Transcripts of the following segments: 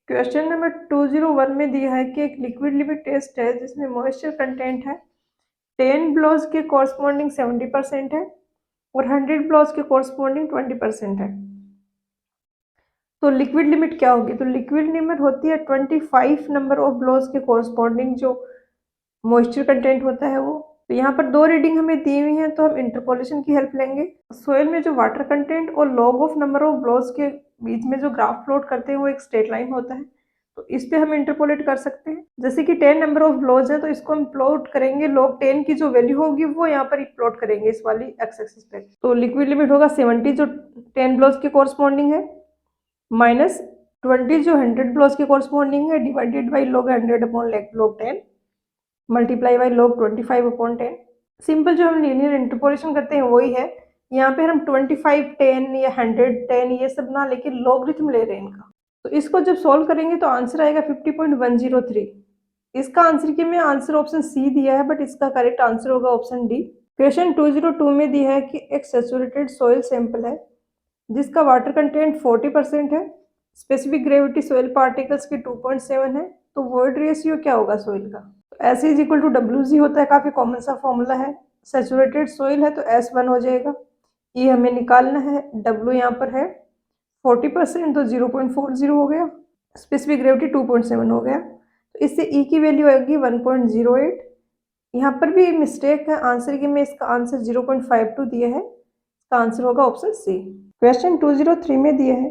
Question number 201 में दिया है कि एक लिक्विड लिमिट टेस्ट है जिसमें मॉइस्चर कंटेंट है 10 ब्लोज के कॉरस्पॉन्डिंग 70% है और 100 ब्लोज के कॉरस्पॉन्डिंग 20% है। तो लिक्विड लिमिट क्या होगी? तो लिक्विड लिमिट होती है 25 नंबर ऑफ ब्लोज के कॉरस्पॉन्डिंग जो मॉइस्चर कंटेंट होता है वो। तो यहाँ पर दो रीडिंग हमें दी हुई है तो हम इंटरपोलेशन की हेल्प लेंगे। सोयल में जो वाटर कंटेंट और log of number of blows के बीच में जो ग्राफ प्लॉट करते हैं वो एक स्ट्रेट लाइन होता है, तो इस पे हम इंटरपोलेट कर सकते हैं। जैसे कि 10 नंबर ऑफ ब्लोज है तो इसको हम प्लॉट करेंगे, log 10 की जो वैल्यू होगी वो यहाँ पर प्लॉट करेंगे इस वाली एक्स एक्सिस पे। तो लिक्विड लिमिट होगा 70 जो 10 ब्लोज के कॉरस्पॉन्डिंग है माइनस 20 जो 100 ब्लोज के कॉरस्पॉन्डिंग है divided by log 100 upon log 10 multiply by log 25 upon 10। Simple जो हम लीनियर इंटरपोलेशन करते हैं वही है। यहाँ पे हम 25 10 या 100 10 ये सब ना लेकिन लॉगरिथम ले रहे हैं इनका। तो इसको जब सॉल्व करेंगे तो आंसर आएगा 50.103। इसका आंसर की में आंसर ऑप्शन सी दिया है बट इसका करेक्ट आंसर होगा ऑप्शन डी। क्वेश्चन 202 में दिया है कि एक सैचुरेटेड सॉइल सैंपल है जिसका वाटर कंटेंट 40% है, स्पेसिफिक ग्रेविटी सॉइल पार्टिकल्स की 2.7 है, तो वॉइड रेशियो क्या होगा सॉइल का? S is equal to W G होता है, काफी कॉमन सा फॉर्मूला है। सैचुरेटेड सॉइल है तो S1 हो जाएगा। E हमें निकालना है, W यहाँ पर है 40% तो 0.40 हो गया, स्पेसिफिक ग्रेविटी 2.7 हो गया, तो इससे E की वैल्यू आएगी 1.08। यहाँ पर भी मिस्टेक है आंसर की में, इसका आंसर 0.52 दिया है, इसका आंसर होगा ऑप्शन सी। क्वेश्चन 203 में दिया है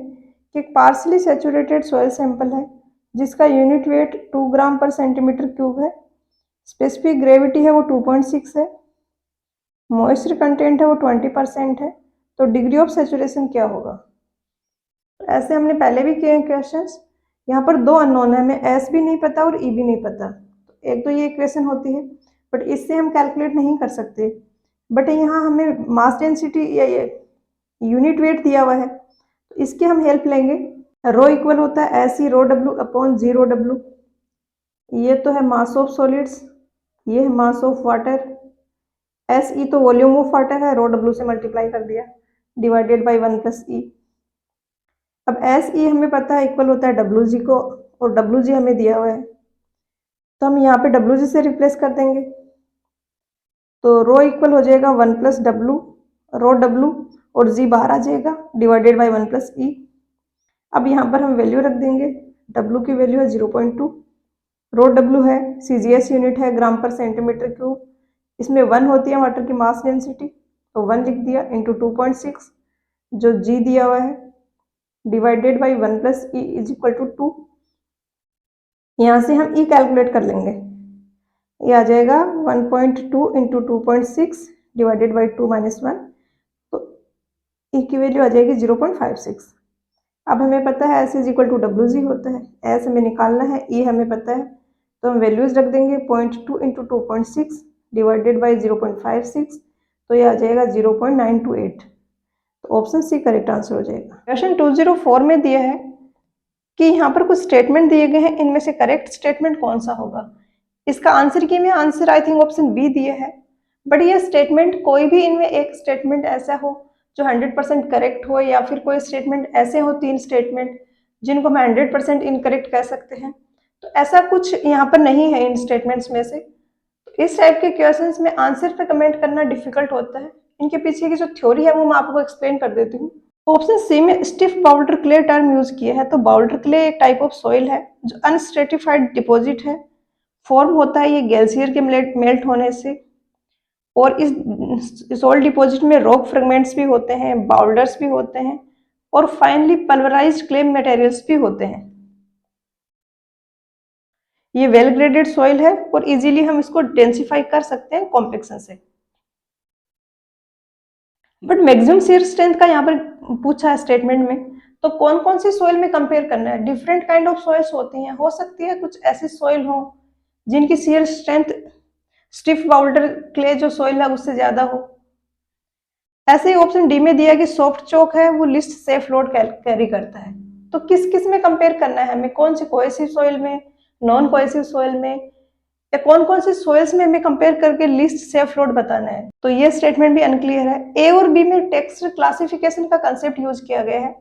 कि एक पार्सली सैचुरेटेड सॉइल सैंपल है जिसका यूनिट वेट 2 ग्राम पर सेंटीमीटर क्यूब है, स्पेसिफिक ग्रेविटी है वो 2.6 है, मॉइस्चर कंटेंट है वो 20% है, तो डिग्री ऑफ सैचुरेशन क्या होगा? ऐसे हमने पहले भी किए हैं क्वेश्चंस। यहाँ पर दो अननोन है, हमें एस भी नहीं पता और ई भी नहीं पता, तो एक तो ये इक्वेशन होती है बट इससे हम कैलकुलेट नहीं कर सकते। बट यहाँ हमें मास डेंसिटी या ये यूनिट वेट दिया हुआ है तो इसकी हम हेल्प लेंगे। रो इक्वल होता है एस ई रो डब्ल्यू अपॉन 0W। ये तो है मास ऑफ सॉलिड्स, ये है mass of water. S E तो वॉल्यूम ऑफ वाटर है, रो डब्ल्यू से मल्टीप्लाई कर दिया डिवाइडेड बाई 1 प्लस ई। अब एस ई हमें पता है इक्वल होता है डब्ल्यू जी को, और डब्ल्यू जी हमें दिया हुआ है तो हम यहाँ पे डब्ल्यू जी से रिप्लेस कर देंगे, तो रो इक्वल हो जाएगा 1 प्लस डब्ल्यू, रो डब्ल्यू और जी बाहर आ जाएगा डिवाइडेड बाई 1 प्लस ई। अब यहाँ पर हम वैल्यू रख देंगे, डब्ल्यू की वैल्यू है 0.2, रो डब्ल्यू है CGS यूनिट है ग्राम पर सेंटीमीटर क्यूब, इसमें 1 होती है वाटर की मास डेंसिटी तो 1 लिख दिया इंटू 2.6 जो जी दिया हुआ है divided by 1 plus E is equal to 2। यहाँ से हम ई कैलकुलेट कर लेंगे, ये आ जाएगा 1.2 इंटू 2.6 डिवाइडेड बाई 2 माइनस 1, तो ई की वैल्यू आ जाएगी 0.56। अब हमें पता है S is equal to W G होता है, एस हमें निकालना है, ई हमें पता है तो हम वैल्यूज रख देंगे 0.2 इंटू 2.6 डिवाइडेड बाई 0.56, तो ये आ जाएगा 0.928, तो ऑप्शन सी करेक्ट आंसर हो जाएगा। क्वेश्चन 204 में दिया है कि यहाँ पर कुछ स्टेटमेंट दिए गए हैं, इनमें से करेक्ट स्टेटमेंट कौन सा होगा? इसका आंसर की में answer I think option B दिए है, बट ये स्टेटमेंट कोई भी इनमें एक स्टेटमेंट ऐसा हो जो 100% करेक्ट हो, या फिर कोई स्टेटमेंट ऐसे हो 3 स्टेटमेंट जिनको हम 100% इनकरेक्ट कह सकते हैं, तो ऐसा कुछ यहाँ पर नहीं है इन स्टेटमेंट्स में से। तो इस टाइप के क्वेश्चंस में आंसर पे कमेंट करना डिफिकल्ट होता है। इनके पीछे की जो थ्योरी है वो मैं आपको एक्सप्लेन कर देती हूँ। ऑप्शन सी में stiff Boulder clay term use किया है, तो बाउल्डर क्ले एक टाइप ऑफ सॉइल है जो अनस्ट्रेटिफाइड डिपॉजिट है, फॉर्म होता है ये ग्लेशियर के मेल्ट होने से, और इस सॉइल डिपॉजिट में रॉक फ्रेगमेंट्स भी होते हैं, बाउल्डर्स भी होते हैं, और फाइनली पल्वराइज्ड क्ले मटेरियल्स भी होते हैं। ये वेल ग्रेडेड सॉइल है और इजीली हम इसको डेंसिफाई कर सकते हैं कॉम्पेक्शन से। बट मैक्सिमम शियर स्ट्रेंथ का यहाँ पर पूछा है स्टेटमेंट में, तो कौन कौन सी सॉइल में कंपेयर करना है? डिफरेंट काइंड ऑफ सॉइल्स होती हैं, हो सकती है कुछ ऐसी सॉइल हो जिनकी shear strength stiff Boulder clay जो सॉइल है उससे ज्यादा हो। ऐसे ही ऑप्शन डी में दिया कि सॉफ्ट चॉक है वो लिस्ट सेफ लोड कैरी करता है, तो किस किस में कंपेयर करना है हमें? कौन सी कोहेसिव सॉइल में, नॉन कोहेसिव सॉइल में, या कौन कौन से सॉइल्स में हमें कंपेयर करके लिस्ट सेफ लोड बताना है? तो ये स्टेटमेंट भी अनक्लियर है। ए और बी में टेक्स्ट क्लासिफिकेशन का कंसेप्ट यूज किया गया है।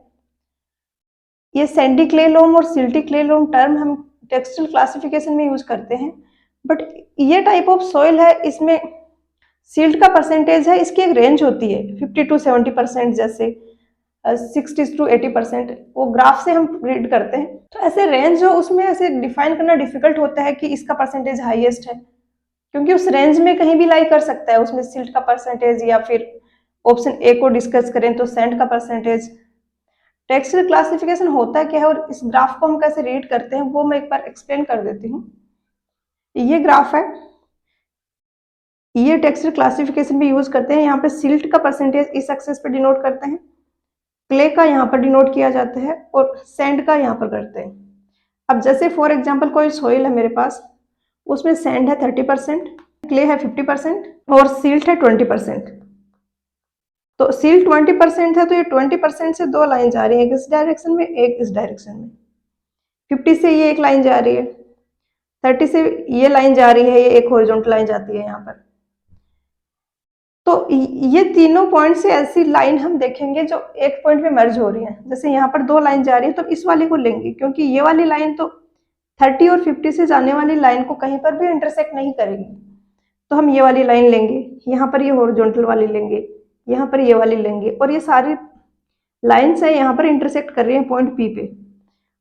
ये सैंडी क्ले लोम और सिल्टी क्ले लोम टर्म हम टेक्सटाइल क्लासिफिकेशन में यूज करते हैं, बट ये टाइप ऑफ सॉइल है, इसमें सिल्ट का परसेंटेज है, इसकी एक रेंज होती है 50 to 70%, जैसे 60 to 80%, वो ग्राफ से हम रीड करते हैं। तो ऐसे रेंज हो उसमें ऐसे डिफाइन करना डिफिकल्ट होता है कि इसका परसेंटेज हाईएस्ट है, क्योंकि उस रेंज में कहीं भी लाई कर सकता है, उसमें सिल्ट का परसेंटेज, या फिर ऑप्शन ए को डिस्कस करें तो सैंड का परसेंटेज। टेक्सटाइल क्लासिफिकेशन होता क्या है और इस ग्राफ को हम कैसे रीड करते हैं वो मैं एक बार एक्सप्लेन कर देती हूँ। ये ग्राफ है, ये टेक्सटाइल क्लासिफिकेशन में यूज करते हैं। यहाँ पे सिल्ट का परसेंटेज इस एक्सेस पे डिनोट करते हैं, क्ले का यहाँ पर डिनोट किया जाता है, और सैंड का यहाँ पर करते हैं। अब जैसे फॉर एग्जाम्पल कोई सॉइल है मेरे पास, उसमें सैंड है 30%, क्ले है 50% और सिल्ट है 20%। तो सिल्ट 20% है तो ये 20% से दो लाइन जा रही है, एक इस डायरेक्शन में एक इस डायरेक्शन में। 50 से ये एक लाइन जा रही है, 30 से ये लाइन जा रही है, ये एक हॉरिजॉन्टल लाइन जाती है यहाँ पर। तो ये तीनों पॉइंट से ऐसी लाइन हम देखेंगे जो एक पॉइंट में मर्ज हो रही है। जैसे यहाँ पर दो लाइन जा रही है तो इस वाली को लेंगे, क्योंकि ये वाली लाइन तो 30 और 50 से जाने वाली लाइन को कहीं पर भी इंटरसेक्ट नहीं करेगी, तो हम ये वाली लाइन लेंगे, यहाँ पर ये हॉरिजॉन्टल वाली लेंगे, यहाँ पर ये वाली लेंगे, और ये सारी लाइन्स है यहाँ पर इंटरसेक्ट कर रही है पॉइंट पी पे,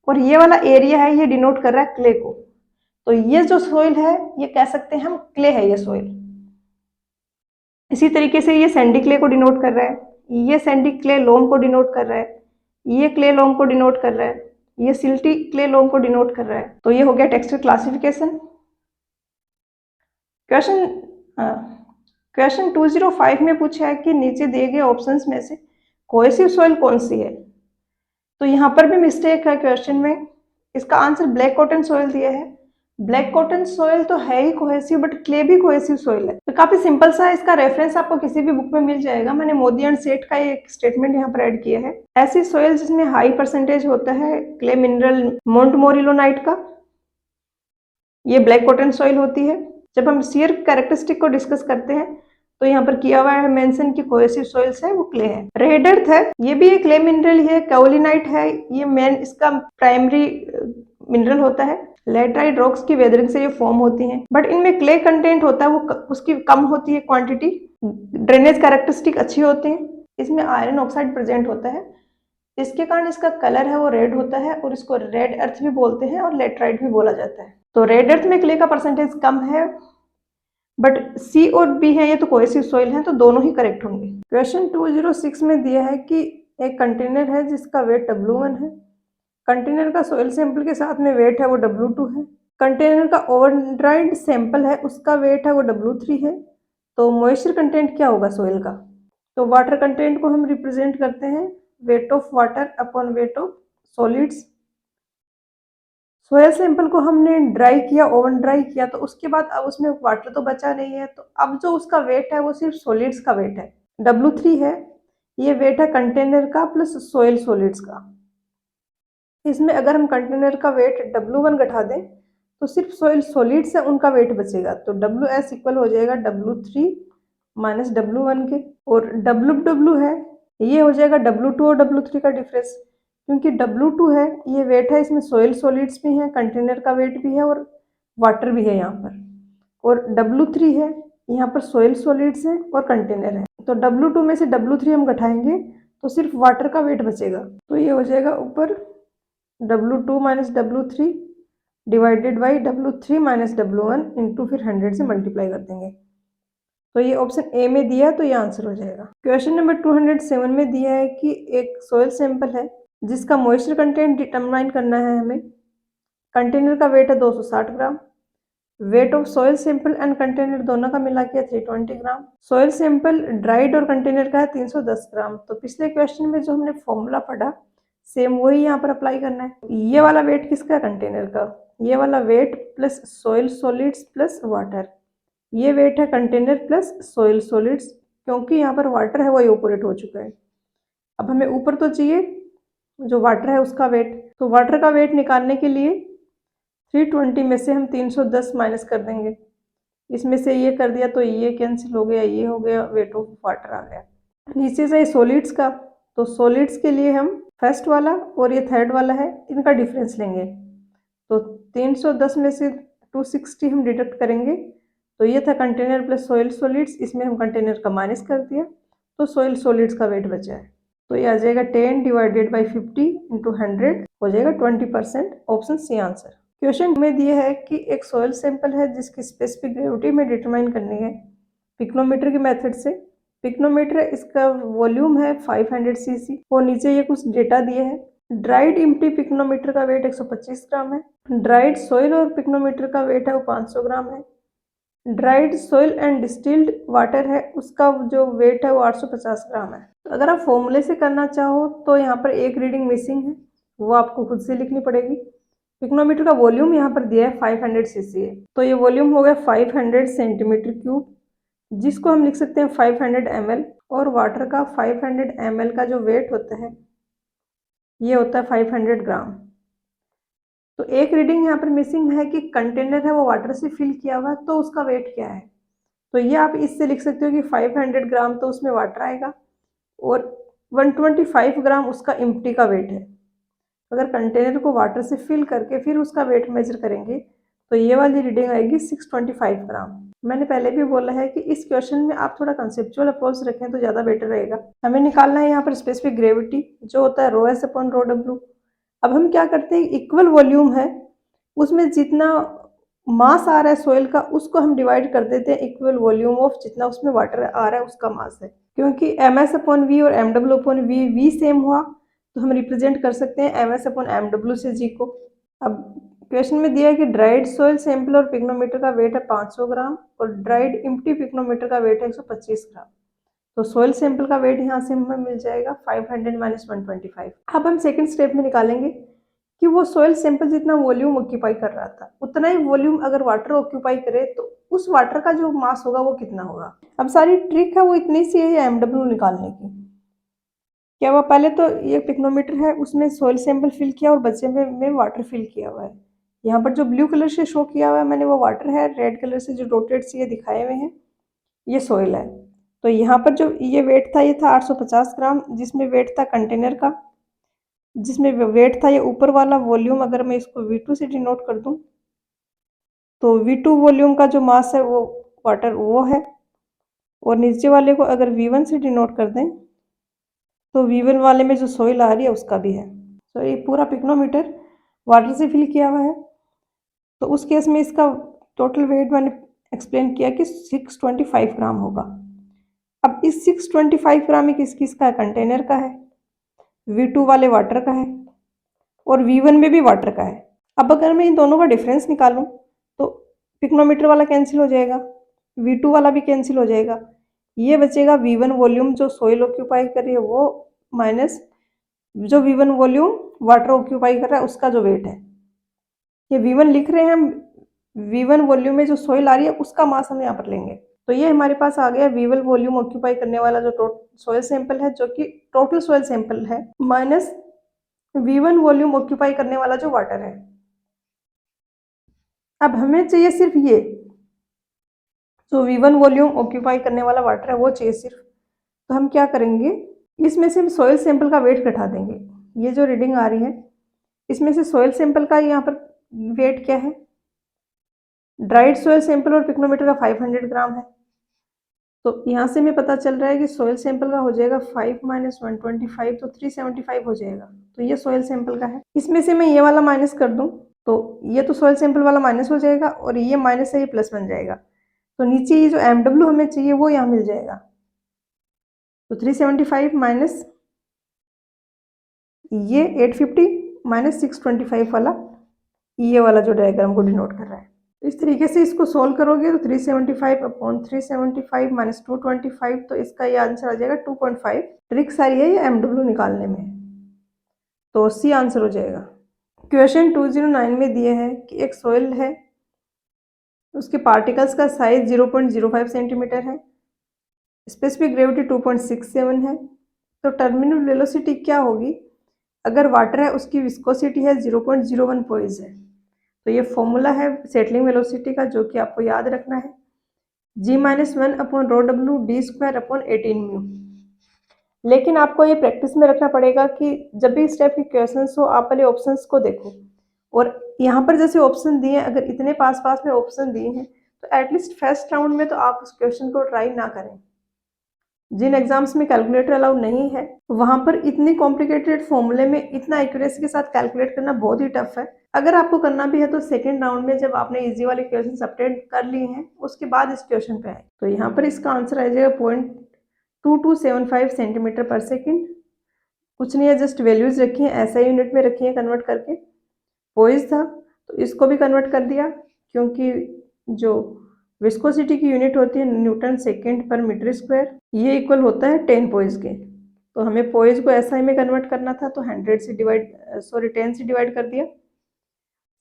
और ये वाला एरिया है ये डिनोट कर रहा है क्ले को। तो ये जो सोइल है ये कह सकते हैं हम क्ले है ये सोइल। इसी तरीके से ये सैंडी क्ले को डिनोट कर रहा है, ये सैंडी क्ले लोम को डिनोट कर रहा है, ये क्ले लोम को डिनोट कर रहा है, ये सिल्टी क्ले लोम को डिनोट कर रहा है। तो ये हो गया टेक्सटाइल क्लासिफिकेशन। क्वेश्चन 205 में पूछा है कि नीचे दिए गए ऑप्शंस में से कोहेसिव सॉइल कौन सी है। तो यहाँ पर भी मिस्टेक है क्वेश्चन में, इसका आंसर ब्लैक कॉटन सॉइल दिया है। ब्लैक कॉटन सॉइल तो है ही कोहेसिव, बट क्ले भी कोहेसिव सॉइल है। तो काफी सिंपल सा, इसका रेफरेंस आपको किसी भी बुक में मिल जाएगा। मैंने मोदी एंड सेठ का एक स्टेटमेंट यहाँ पर ऐड किया है। ऐसी सॉइल जिसमें हाई परसेंटेज होता है क्ले मिनरल मोंटमोरिलोनाइट का, ये ब्लैक कॉटन सॉइल होती है। जब हम शेयर कैरेक्टरिस्टिक को डिस्कस करते हैं तो यहाँ पर किया हुआ है मेंशन की कोहेसिव सॉइल्स है वो क्ले है। रेड अर्थ है, ये भी एक क्ले मिनरल है। काओलिनाइट है, ये मेन इसका प्राइमरी मिनरल होता है। लेटराइट रॉक्स की वेदरिंग से ये फॉर्म होती हैं, बट इनमें क्ले कंटेंट होता है वो उसकी कम होती है क्वांटिटी। ड्रेनेज कैरेक्टरिस्टिक अच्छी होती है। इसमें आयरन ऑक्साइड प्रेजेंट होता है, इसके कारण इसका कलर है वो रेड होता है, और इसको रेड अर्थ भी बोलते हैं और लेटराइट भी बोला जाता है। तो रेड अर्थ में क्ले का परसेंटेज कम है, बट सी और बी है ये तो कोहेसिव सॉइल है, तो दोनों ही करेक्ट होंगे। क्वेश्चन 206 में दिया है कि एक कंटेनर है जिसका वेट W1 है, कंटेनर का सॉइल सैंपल के साथ में वेट है वो W2 है, कंटेनर का ओवन ड्राइड सैंपल है उसका वेट है वो W3 है। तो मॉइस्चर कंटेंट क्या होगा सॉइल का। तो वाटर कंटेंट को हम रिप्रेजेंट करते हैं weight of water upon weight of solids. Soil sample को हमने ड्राई किया, ओवन ड्राई किया, तो उसके बाद अब उसमें वाटर तो बचा नहीं है, तो अब जो उसका वेट है वो सिर्फ सॉलिड्स का वेट है, W3 है। ये वेट है कंटेनर का प्लस सोयल सॉलिड्स का। इसमें अगर हम कंटेनर का वेट W1 घटा दें तो सिर्फ सोयल सॉलिड्स है उनका वेट बचेगा, तो WS इक्वल हो जाएगा W3 माइनस W1 के, और WW है ये हो जाएगा W2 और W3 का डिफरेंस, क्योंकि W2 है ये वेट है, इसमें सोयल सॉलिड्स भी हैं, कंटेनर का वेट भी है और वाटर भी है यहाँ पर, और W3 है यहाँ पर सोयल सॉलिड्स है और कंटेनर है। तो W2 में से W3 हम घटाएंगे तो सिर्फ वाटर का वेट बचेगा, तो ये हो जाएगा ऊपर W2 minus W3 divided by W3 minus W1 into फिर 100 से मल्टीप्लाई कर देंगे। तो ये ऑप्शन ए में दिया तो ये आंसर हो जाएगा। क्वेश्चन नंबर 207 में दिया है कि एक सोयल सैंपल है जिसका मॉइस्चर कंटेंट डिटरमाइन करना है हमें। कंटेनर का वेट है 260 gram, weight of soil sample and container दोनों का मिला के 320 ग्राम। सोयल सैंपल ड्राइड और कंटेनर का है 310 ग्राम। तो पिछले क्वेश्चन में जो हमने फॉर्मूला पढ़ा सेम वही यहाँ पर अप्लाई करना है। ये वाला वेट किसका, कंटेनर का, ये वाला weight plus soil solids plus water, ये वेट है कंटेनर प्लस सोयल सॉलिड्स, क्योंकि यहाँ पर वाटर है वो इवेपोरेट हो चुका है। अब हमें ऊपर तो चाहिए जो वाटर है उसका वेट, तो वाटर का वेट निकालने के लिए 320 में से हम 310 माइनस कर देंगे, इसमें से ये कर दिया तो ये कैंसिल हो गया, ये हो गया, वेट ऑफ वाटर आ गया। नीचे से सॉलिड्स का, तो सॉलिड्स के लिए हम फर्स्ट वाला और ये थर्ड वाला है, इनका डिफरेंस लेंगे। तो 310 में से 260 हम डिडक्ट करेंगे, तो ये था कंटेनर प्लस सॉइल सॉलिड्स, इसमें हम कंटेनर का माइनस कर दिया, तो सॉइल सॉलिड्स का वेट बचा है। तो ये आ जाएगा 10 डिवाइडेड बाई 50 इंटू 100 हो जाएगा 20%। Option C answer. क्वेश्चन में दिया है कि एक सॉइल सैंपल है जिसकी स्पेसिफिक ग्रेविटी में डिटरमाइन करनी है पिक्नोमीटर के मेथड से। पिक्नोमीटर इसका वॉल्यूम है 500 सीसी और नीचे ये कुछ डेटा दिए हैं। ड्राइड इम्प्टी पिक्नोमीटर का वेट 125 ग्राम है। ड्राइड सॉइल और पिक्नोमीटर का वेट है वो 500 ग्राम है। Dried soil and distilled water है उसका जो वेट है वो 850 ग्राम है। तो अगर आप फॉर्मूले से करना चाहो तो यहाँ पर एक रीडिंग मिसिंग है, वो आपको खुद से लिखनी पड़ेगी। पिक्नोमीटर का वॉल्यूम यहाँ पर दिया है 500 सीसी है, तो ये वॉल्यूम हो गया 500 सेंटीमीटर क्यूब, जिसको हम लिख सकते हैं 500 ml। और वाटर का 500 ml का जो वेट होता है ये होता है 500 ग्राम। तो एक रीडिंग यहाँ पर मिसिंग है कि कंटेनर है वो वाटर से फिल किया हुआ है, तो उसका वेट क्या है। तो ये आप इससे लिख सकते हो कि 500 ग्राम तो उसमें वाटर आएगा और 125 ग्राम उसका इम्प्टी का वेट है। अगर कंटेनर को वाटर से फिल करके फिर उसका वेट मेजर करेंगे तो ये वाली रीडिंग आएगी 625 ग्राम। मैंने पहले भी बोला है कि इस क्वेश्चन में आप थोड़ा कंसेप्चुअल अप्रोच रखें तो ज़्यादा बेटर रहेगा। हमें निकालना है यहाँ पर स्पेसिफिक ग्रेविटी जो होता है rho S upon rho W. अब हम क्या करते हैं, इक्वल वॉल्यूम है उसमें जितना मास आ रहा है सॉइल का उसको हम डिवाइड कर देते हैं इक्वल वॉल्यूम ऑफ जितना उसमें वाटर आ रहा है उसका मास है। क्योंकि एम एस अपॉन वी और M W upon V same हुआ तो हम रिप्रेजेंट कर सकते हैं M S upon M W से जी को। अब क्वेश्चन में दिया है कि ड्राइड सॉइल सैंपल और पिक्नोमीटर का वेट है 500 ग्राम और ड्राइड इम्प्टी पिक्नोमीटर का वेट है 125 ग्राम। तो सॉइल सैंपल का वेट यहाँ से हमें मिल जाएगा 500 माइनस 125। अब हम सेकंड स्टेप में निकालेंगे कि वो सॉइल सैंपल जितना वॉल्यूम ऑक्यूपाई कर रहा था उतना ही वॉल्यूम अगर वाटर ऑक्यूपाई करे तो उस वाटर का जो मास होगा वो कितना होगा। अब सारी ट्रिक है वो इतनी सी है एम डब्ल्यू निकालने की। क्या हुआ, पहले तो ये पिक्नोमीटर है उसमें सॉइल सैंपल फिल किया और बचे में वाटर फिल किया हुआ है। यहाँ पर जो ब्लू कलर से शो किया हुआ है मैंने वो वाटर है, रेड कलर से जो डॉटेड से ये दिखाए हुए हैं ये सॉइल है। तो यहाँ पर जो ये वेट था ये था 850 ग्राम जिसमें वेट था कंटेनर का, जिसमें वेट था ये ऊपर वाला वॉल्यूम। अगर मैं इसको V2 से डिनोट कर दूं तो V2 वॉल्यूम का जो मास है वो वाटर वो है, और नीचे वाले को अगर V1 से डिनोट कर दें तो V1 वाले में जो सॉइल आ रही है उसका भी है। तो ये पूरा पिक्नोमीटर वाटर से फिल किया हुआ है, तो उस केस में इसका टोटल वेट मैंने एक्सप्लेन किया कि 625 ग्राम होगा। अब इस 625 ग्राम किस किस का है, कंटेनर का है, V2 वाले वाटर का है और V1 में भी वाटर का है। अब अगर मैं इन दोनों का डिफरेंस निकालूं तो पिक्नोमीटर वाला कैंसिल हो जाएगा, V2 वाला भी कैंसिल हो जाएगा, ये बचेगा V1 वॉल्यूम जो सॉइल ऑक्यूपाई कर रही है वो माइनस जो V1 वॉल्यूम वाटर ऑक्यूपाई कर रहा है उसका जो वेट है। ये V1 लिख रहे हैं हम, V1 वॉल्यूम में जो सॉइल आ रही है उसका मास हम यहाँ पर लेंगे। तो ये हमारे पास आ गया V1 वॉल्यूम ऑक्यूपाई करने वाला जो सॉइल सैंपल है जो कि टोटल सॉइल सैंपल है माइनस V1 वॉल्यूम ऑक्यूपाई करने वाला जो वाटर है। अब हमें चाहिए सिर्फ ये जो V1 वॉल्यूम ऑक्यूपाई करने वाला वाटर है वो चाहिए सिर्फ। तो हम क्या करेंगे, इसमें से हम सॉइल सैंपल का वेट घटा देंगे। ये जो रीडिंग आ रही है इसमें से सॉइल सैंपल का यहाँ पर वेट क्या है, ड्राइड सॉइल सैंपल और पिक्नोमीटर का 500 ग्राम है। तो यहाँ से हमें पता चल रहा है कि सॉइल सैंपल का हो जाएगा 5 माइनस 125 तो 375 हो जाएगा। तो ये सॉइल सैंपल का है। इसमें से मैं ये वाला माइनस कर दूं तो ये तो सॉइल सैंपल वाला माइनस हो जाएगा और ये माइनस है ये प्लस बन जाएगा। तो नीचे ये जो MW हमें चाहिए वो यहाँ मिल जाएगा। तो 375 माइनस ये 850 माइनस 625 वाला ये वाला जो डायग्राम को डिनोट कर रहा है। इस तरीके से इसको सोल्व करोगे तो 375 अपॉन 375 माइनस 225 तो इसका ये आंसर आ जाएगा 2.5। ट्रिक सारी है ये MW निकालने में, तो सी आंसर हो जाएगा। क्वेश्चन 209 में दिए है कि एक सॉइल है उसके पार्टिकल्स का साइज 0.05 सेंटीमीटर है, स्पेसिफिक ग्रेविटी 2.67 है। तो टर्मिनल वेलोसिटी क्या होगी, अगर वाटर है उसकी विस्कोसिटी है 0.01 पोइज है। तो ये फॉर्मूला है सेटलिंग वेलोसिटी का जो कि आपको याद रखना है, G-1 upon rho W D² upon 18 mu. लेकिन आपको ये प्रैक्टिस में रखना पड़ेगा कि जब भी इस टाइप के क्वेश्चंस हो आप पहले ऑप्शंस को देखो। और यहाँ पर जैसे ऑप्शन दिए हैं, अगर इतने पास पास में ऑप्शन दिए हैं तो एटलीस्ट फर्स्ट राउंड में तो आप उस क्वेश्चन को ट्राई ना करें। जिन एग्जाम्स में कैलकुलेटर अलाउड नहीं है वहां पर इतनी कॉम्प्लिकेटेड फॉर्मूले में इतना एक्यूरेसी के साथ कैलकुलेट करना बहुत ही टफ है। अगर आपको करना भी है तो सेकेंड राउंड में जब आपने इजी वाले क्वेश्चन अटेम्प्ट कर लिए हैं उसके बाद इस क्वेश्चन पे आए। तो यहाँ पर इसका आंसर आ जाएगा 0.2275 सेंटीमीटर पर सेकेंड। कुछ नहीं है, जस्ट वैल्यूज रखी है, ऐसा यूनिट में रखी है कन्वर्ट करके। पोइज था तो इसको भी कन्वर्ट कर दिया, क्योंकि जो विस्कोसिटी की यूनिट होती है न्यूटन सेकेंड पर मीटर स्क्वायर, ये इक्वल होता है 10 पोइज के। तो हमें पोइज को एसआई में कन्वर्ट करना था तो 10 से डिवाइड कर दिया।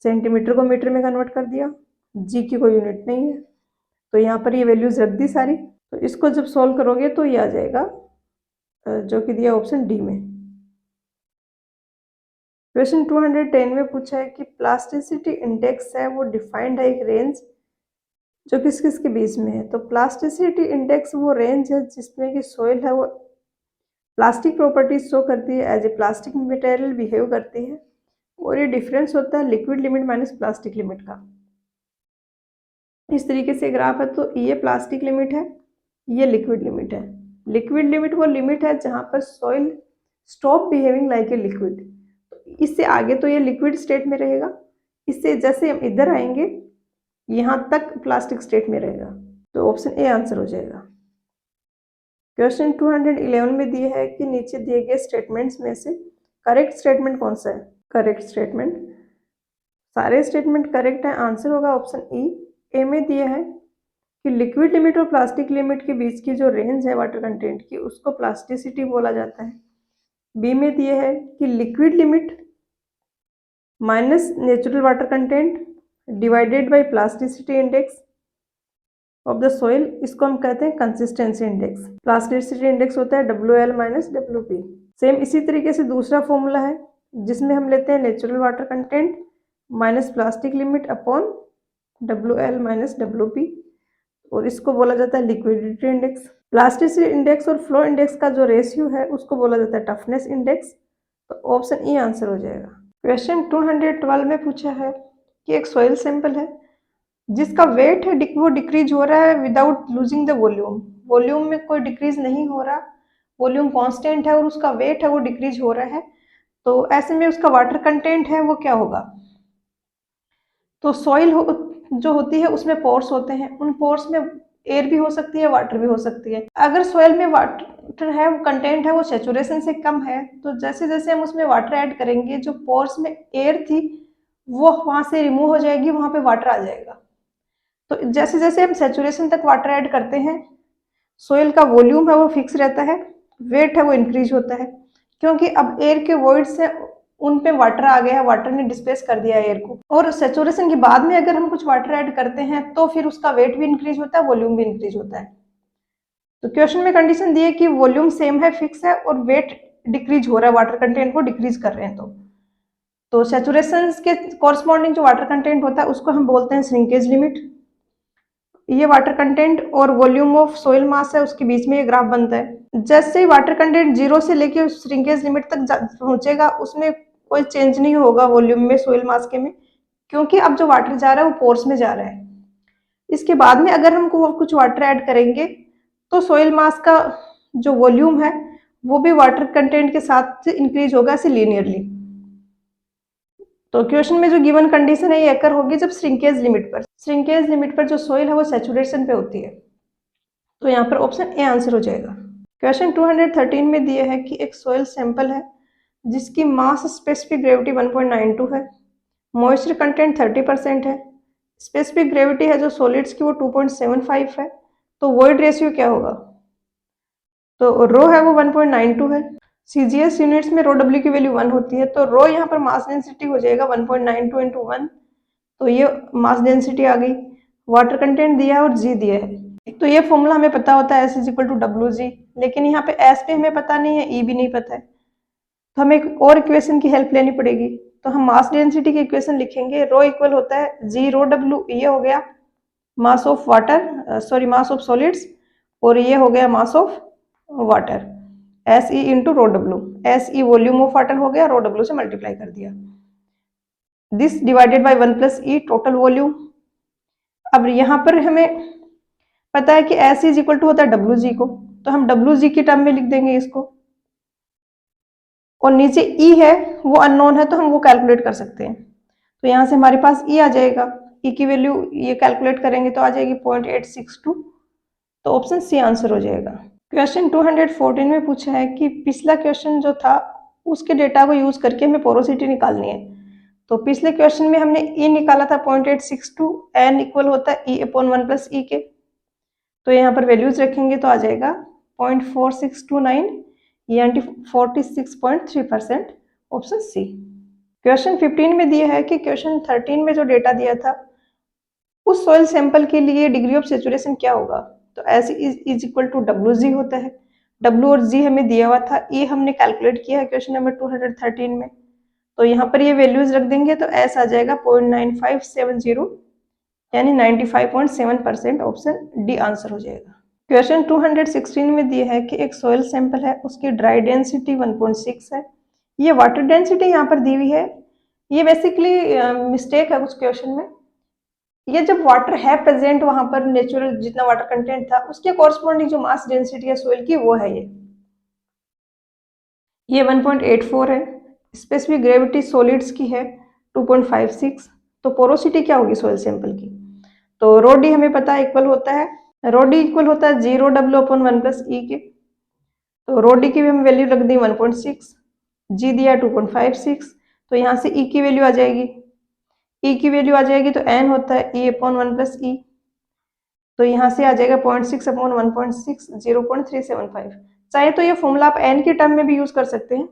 सेंटीमीटर को मीटर में कन्वर्ट कर दिया। जी की कोई यूनिट नहीं है तो यहाँ पर ये वैल्यूज रख दी सारी। तो इसको जब सॉल्व करोगे तो ये आ जाएगा जो कि दिया ऑप्शन डी में। क्वेश्चन 210 में पूछा है कि प्लास्टिसिटी इंडेक्स है वो डिफाइंड है एक रेंज जो किस किस के बीच में है। तो प्लास्टिसिटी इंडेक्स वो रेंज है जिसमें कि सॉइल है वो प्लास्टिक प्रॉपर्टीज शो करती है, as a plastic material behave करती है। और ये डिफरेंस होता है liquid limit minus plastic limit का। इस तरीके से ग्राफ है तो ये प्लास्टिक लिमिट है, ये लिक्विड लिमिट है। लिक्विड लिमिट वो लिमिट है जहां पर soil stop behaving like a liquid. इससे आगे तो ये लिक्विड स्टेट में रहेगा, इससे जैसे हम इधर आएंगे यहाँ तक प्लास्टिक स्टेट में रहेगा। तो ऑप्शन ए आंसर हो जाएगा। क्वेश्चन 211 में दिया है कि नीचे दिए गए स्टेटमेंट्स में से करेक्ट स्टेटमेंट कौन सा है। करेक्ट स्टेटमेंट, सारे स्टेटमेंट करेक्ट है, आंसर होगा ऑप्शन ई। ए में दिया है कि लिक्विड लिमिट और प्लास्टिक लिमिट के बीच की जो रेंज है वाटर कंटेंट की उसको प्लास्टिसिटी बोला जाता है। बी में दिया है कि liquid limit minus natural water content divided by plasticity index of the soil, इसको हम कहते हैं कंसिस्टेंसी इंडेक्स। प्लास्टिसिटी इंडेक्स होता है WL माइनस WP। सेम इसी तरीके से दूसरा फॉर्मूला है जिसमें हम लेते हैं natural water content minus plastic limit upon WL minus WP, और इसको बोला जाता है लिक्विडिटी इंडेक्स। प्लास्टिसिटी इंडेक्स और फ्लो इंडेक्स का जो रेशियो है उसको बोला जाता है टफनेस इंडेक्स। तो ऑप्शन ई आंसर हो जाएगा। क्वेश्चन 212 में पूछा है कि एक सॉइल सैंपल है जिसका वेट है वो डिक्रीज हो रहा है without losing the volume. Volume में कोई डिक्रीज नहीं हो रहा, वॉल्यूम कांस्टेंट है और उसका वेट है वो डिक्रीज हो रहा है। तो ऐसे में उसका वाटर कंटेंट है वो क्या होगा। तो सॉइल जो होती है उसमें पोर्स होते हैं, उन पोर्स में एयर भी हो सकती है, वाटर भी हो सकती है। अगर सॉइल में वाटर है वो कंटेंट है वो सैचुरेशन से कम है, तो जैसे जैसे हम उसमें वाटर ऐड करेंगे जो पोर्स में एयर थी वो वहां से रिमूव हो जाएगी, वहां पे वाटर आ जाएगा। तो जैसे जैसे हम सैचुरेशन तक वाटर ऐड करते हैं सॉइल का वॉल्यूम है वो फिक्स रहता है, वेट है वो इंक्रीज होता है, क्योंकि अब एयर के वॉइड्स से उन पे वाटर आ गया है, वाटर ने डिस्प्लेस कर दिया एयर को। और सैचुरेशन के बाद में अगर हम कुछ वाटर ऐड करते हैं तो फिर उसका वेट भी इंक्रीज होता है, वॉल्यूम भी इंक्रीज होता है। तो क्वेश्चन में कंडीशन दी है कि वॉल्यूम सेम है, फिक्स है, और वेट डिक्रीज हो रहा है, वाटर कंटेंट को डिक्रीज कर रहे हैं। तो सैचुरेशन के कॉरस्पॉन्डिंग जो वाटर कंटेंट होता है उसको हम बोलते हैं श्रिंकेज लिमिट। ये वाटर कंटेंट और वॉल्यूम ऑफ सॉइल मास है उसके बीच में ये ग्राफ बनता है। जैसे ही वाटर कंटेंट 0 से लेके श्रिंकेज लिमिट तक पहुंचेगा उसमें कोई चेंज नहीं होगा वॉल्यूम में, सॉइल मास के में, क्योंकि अब जो वाटर जा रहा है वो पोर्स में जा रहा है। इसके बाद में अगर हम कुछ वाटर ऐड करेंगे तो सॉइल मास का जो वॉल्यूम है वो भी वाटर कंटेंट के साथ इंक्रीज होगा ऐसे लीनियरली। तो क्वेश्चन में जो गिवन कंडीशन है ये अकर होगी जब श्रिंकेज लिमिट पर जो सॉइल है वो सैचुरेशन पे होती है। तो यहाँ पर ऑप्शन ए आंसर हो जाएगा। क्वेश्चन 213 में दिया है कि एक सॉइल सैंपल है जिसकी मास स्पेसिफिक ग्रेविटी 1.92 है, मॉइस्चर कंटेंट 30% है, स्पेसिफिक ग्रेविटी है जो सॉलिड्स की वो 2.75 है। तो वॉइड रेशियो क्या होगा। तो रो है वो 1.92 है। CGS यूनिट्स में रो W की वैल्यू 1 होती है, तो रो यहाँ पर मास डेंसिटी हो जाएगा 1.92 इंटू 1। तो ये मास डेंसिटी आ गई। वाटर कंटेंट दिया है और G दिया है। तो ये फॉर्मूला हमें पता होता है S is equal to WG, लेकिन यहाँ पे S भी हमें पता नहीं है, E भी नहीं पता है, तो हमें एक और इक्वेशन की हेल्प लेनी पड़ेगी। तो हम मास डेंसिटी की इक्वेशन लिखेंगे, रो इक्वल होता है G रो W, ये हो गया mass of water, mass of solids, और ये हो गया mass of water. S E into rho W, S E volume of water हो गया, रो डब्ल्यू से मल्टीप्लाई कर दिया, this divided by 1 plus E total volume. अब यहाँ पर हमें पता है कि एस इज इक्वल टू होता है डब्ल्यू जी को, तो हम डब्ल्यू जी की टर्म में लिख देंगे इसको, और नीचे ई है वो अननोन है तो हम वो कैलकुलेट कर सकते हैं। तो यहाँ से हमारे पास ई आ जाएगा, ई की वैल्यू ये कैलकुलेट करेंगे तो आ जाएगी 0.862, तो ऑप्शन सी आंसर हो जाएगा। क्वेश्चन 214 में पूछा है कि पिछला क्वेश्चन जो था उसके डेटा को यूज करके हमें पोरोसिटी निकालनी है। तो पिछले क्वेश्चन में हमने ई निकाला था 0.862, एन इक्वल होता है ई अपॉन 1 प्लस ई के, तो यहाँ पर वैल्यूज रखेंगे तो आ जाएगा 0.4629 यानी 46.3%, ऑप्शन सी। क्वेश्चन 15 में दिया है कि क्वेश्चन 13 में जो डेटा दिया था उस सॉइल सैंपल के लिए डिग्री ऑफ सेचुरेशन क्या होगा, तो S is equal to W G होता है, डब्ल्यू और जी हमें दिया हुआ था, ये हमने कैलकुलेट किया है क्वेश्चन नंबर 213 में, तो यहाँ पर ये वैल्यूज रख देंगे तो एस आ जाएगा 0.9570 यानी 95.7%, ऑप्शन डी आंसर हो जाएगा। क्वेश्चन 216 में दिया है कि एक सॉइल सैंपल है, उसकी ड्राई डेंसिटी 1.6 है, ये वाटर डेंसिटी यहाँ पर दी हुई है, ये बेसिकली मिस्टेक है कुछ क्वेश्चन में, ये जब वाटर है प्रेजेंट वहां पर नेचुरल जितना वाटर कंटेंट था उसके कॉरस्पॉन्डिंग जो मास डेंसिटी है सॉइल की वो है ये 1.84 है, स्पेसिफिक ग्रेविटी सॉलिड्स की है 2.56, तो पोरोसिटी क्या होगी सॉइल सैंपल की, तो रो डी हमें पता है इक्वल होता है, रो डी इक्वल होता है 0 डब्ल्यू अपॉन 1 प्लस ई के, तो रो डी की भी हम वैल्यू रख दी 1.6, जी दिया 2.56, तो यहाँ से ई की वैल्यू आ जाएगी, ई की वैल्यू आ जाएगी तो एन होता है ई अपॉन 1 प्लस ई, तो यहाँ से आ जाएगा 0.6 अपॉन 1.6 0.375, चाहे तो ये फॉर्मूला आप एन की टर्म में भी यूज कर सकते हैं,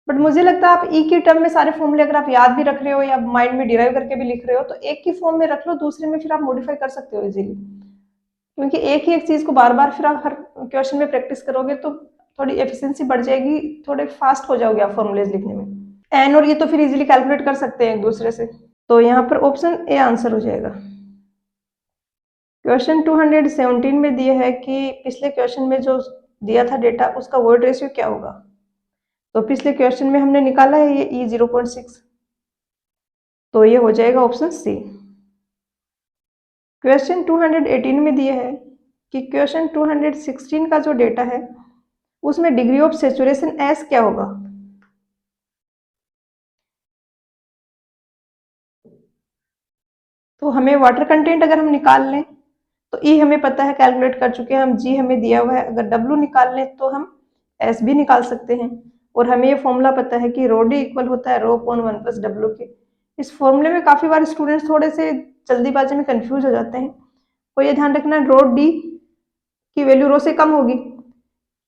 बट मुझे लगता है आप ई की टर्म में सारे फॉर्मूले अगर आप याद भी रख रहे हो या माइंड में डिराइव करके भी लिख रहे हो तो एक की फॉर्म में रख लो, दूसरे में फिर आप मॉडिफाई कर सकते हो इजीली, क्योंकि एक ही एक चीज को बार बार फिर आप हर क्वेश्चन में प्रैक्टिस करोगे तो थोड़ी एफिशिएंसी बढ़ जाएगी, थोड़े फास्ट हो जाओगे आप फॉर्मूलेज लिखने में, एन और ये तो फिर इजीली कैलकुलेट कर सकते हैं एक दूसरे से, तो यहाँ पर ऑप्शन ए आंसर हो जाएगा। क्वेश्चन 217 में दिया है कि पिछले क्वेश्चन में जो दिया था डेटा उसका वर्ड रेशियो क्या होगा, तो पिछले क्वेश्चन में हमने निकाला है ये ई 0.6, तो ये हो जाएगा ऑप्शन सी। क्वेश्चन 218 में दिया है कि क्वेश्चन 216 का जो डेटा है उसमें डिग्री ऑफ सेचुरेशन एस क्या होगा, तो हमें वाटर कंटेंट अगर हम निकाल लें तो ई हमें पता है कैलकुलेट कर चुके हैं हम, जी हमें दिया हुआ है, अगर डब्ल्यू निकाल लें तो हम एस भी निकाल सकते हैं, और हमें ये फॉर्मूला पता है कि रो डी इक्वल होता है रो अपॉन 1 प्लस डब्ल्यू के। इस फॉर्मूले में काफी बार स्टूडेंट्स थोड़े से जल्दीबाजी में कंफ्यूज हो जाते हैं, तो ये ध्यान रखना रो डी की वैल्यू रो से कम होगी,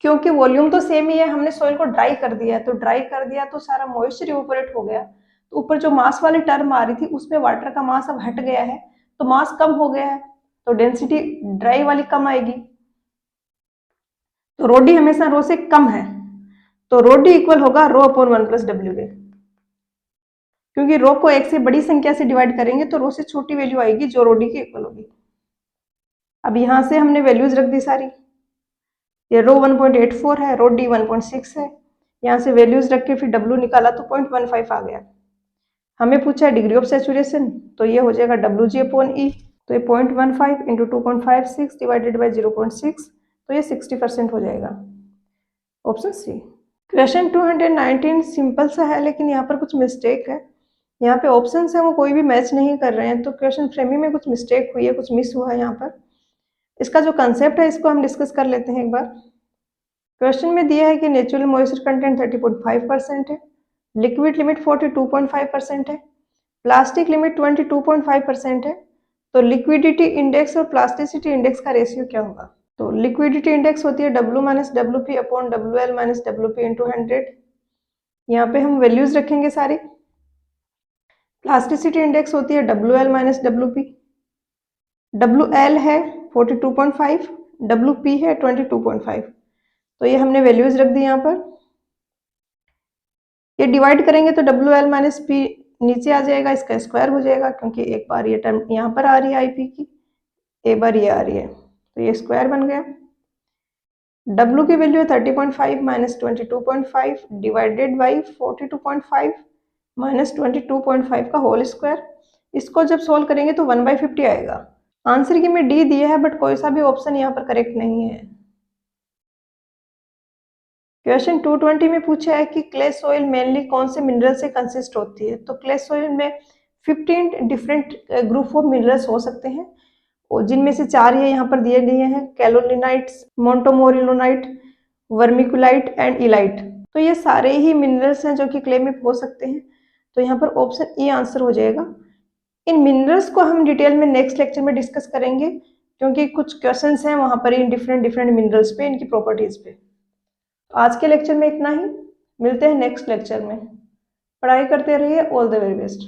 क्योंकि वॉल्यूम तो सेम ही है, हमने सॉइल को ड्राई कर दिया, तो ड्राई कर दिया तो सारा मॉइस्चर इवोपोरेट हो गया, तो ऊपर जो मास वाली टर्म आ रही थी उसमें वाटर का मास अब हट गया है, तो मास कम हो गया है, तो डेंसिटी ड्राई वाली कम आएगी, तो रो डी हमेशा रो से कम है, तो रो डी इक्वल होगा रो अपॉन 1 प्लस डब्ल्यू के, क्योंकि रो को एक से बड़ी संख्या से डिवाइड करेंगे तो रो से छोटी वैल्यू आएगी जो रो डी के इक्वल होगी। अब यहां से हमने वैल्यूज रख दी सारी, ये रो 1.84 है, रो डी 1.6 है, यहाँ से वैल्यूज रख के फिर डब्ल्यू निकाला तो 0.15 आ गया, हमें पूछा है डिग्री ऑफ सेचुरेशन, तो ये हो जाएगा डब्ल्यू जी अपॉन ई, तो ये 0.15 इंटू 2.56 डिवाइडेड बाई 0.6, तो ये 60% हो जाएगा, ऑप्शन सी। क्वेश्चन 219 सिंपल सा है लेकिन यहाँ पर कुछ मिस्टेक है, यहाँ पे ऑप्शन है वो कोई भी मैच नहीं कर रहे हैं, तो क्वेश्चन फ्रेमिंग में कुछ मिस्टेक हुई है, कुछ मिस हुआ है यहाँ पर, इसका जो कंसेप्ट है इसको हम डिस्कस कर लेते हैं एक बार। क्वेश्चन में दिया है कि नेचुरल मॉइस्चर कंटेंट 30.5% है, लिक्विड लिमिट 42.5% है, प्लास्टिक लिमिट 22.5% है, तो लिक्विडिटी इंडेक्स और प्लास्टिसिटी इंडेक्स का रेशियो क्या होगा, तो लिक्विडिटी इंडेक्स होती है W minus W P upon W L minus W P into 100, यहाँ पे हम वैल्यूज रखेंगे सारी, प्लास्टिसिटी इंडेक्स होती है W L minus W P, W L है 42.5, डब्ल्यू पी है 22.5, तो ये हमने वैल्यूज रख दी यहाँ पर, ये डिवाइड करेंगे तो डब्ल्यू एल माइनस पी नीचे आ जाएगा, इसका स्क्वायर हो जाएगा, क्योंकि एक बार ये टर्म यहाँ पर आ रही है आई पी की, एक बार ये आ रही है, तो ये स्क्वायर बन गया, W की वैल्यू है 30.5 माइनस 22.5 डिवाइडेड बाई 42.5 माइनस 22.5 का होल स्क्वायर। इसको जब सॉल्व करेंगे तो 1/50 आएगा। आंसर की में डी दिया है बट कोई सा भी ऑप्शन यहाँ पर करेक्ट नहीं है। क्वेश्चन 220 में पूछा है कि क्ले सॉइल मेनली कौन से मिनरल से कंसिस्ट होती है। तो क्ले सॉइल में 15 डिफरेंट ग्रुप ऑफ मिनरल्स हो सकते हैं और जिनमें से 4 ये यहाँ पर दिए गए हैं, कैलोलिनाइट्स, मोंटोमोरिलोनाइट, वर्मिकुलाइट एंड इलाइट। तो ये सारे ही मिनरल्स हैं जो कि क्ले में हो सकते हैं। तो यहाँ पर ऑप्शन ई आंसर हो जाएगा। इन मिनरल्स को हम डिटेल में नेक्स्ट लेक्चर में डिस्कस करेंगे क्योंकि कुछ क्वेश्चंस हैं वहाँ पर इन डिफरेंट मिनरल्स पे, इनकी प्रॉपर्टीज पे। आज के लेक्चर में इतना ही, मिलते हैं नेक्स्ट लेक्चर में। पढ़ाई करते रहिए। All the very best.